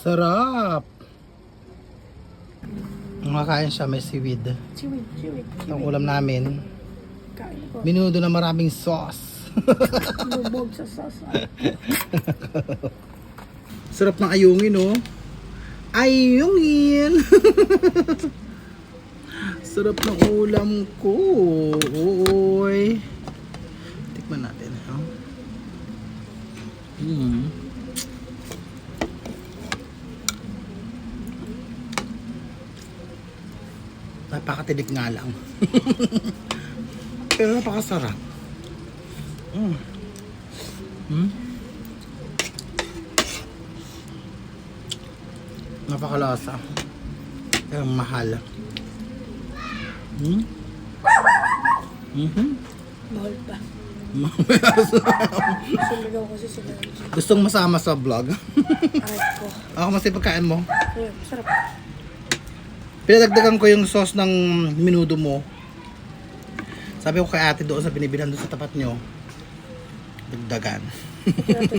Sarap! Makakain siya, may seaweed. Seaweed. Ang ulam namin, Kain ko. minudo na maraming sauce. Bubog sa sauce. Sarap ng ayungin, oh. Ayungin! Sarap ng ulam ko. Uy. Tikman natin, oh. Napakatinik nga lang. Pero napakasarap. Napakalasa. Pero mahal. Mahal pa. Sumigaw kasi sila. Gustong masama sa vlog. Ay ko. Ako mas pagkain mo. Ayun, sarap. Pinadagdagan ko yung sauce ng minudo mo. Sabi ko kay ate doon sa binibilhan doon sa tapat nyo. Dagdagan.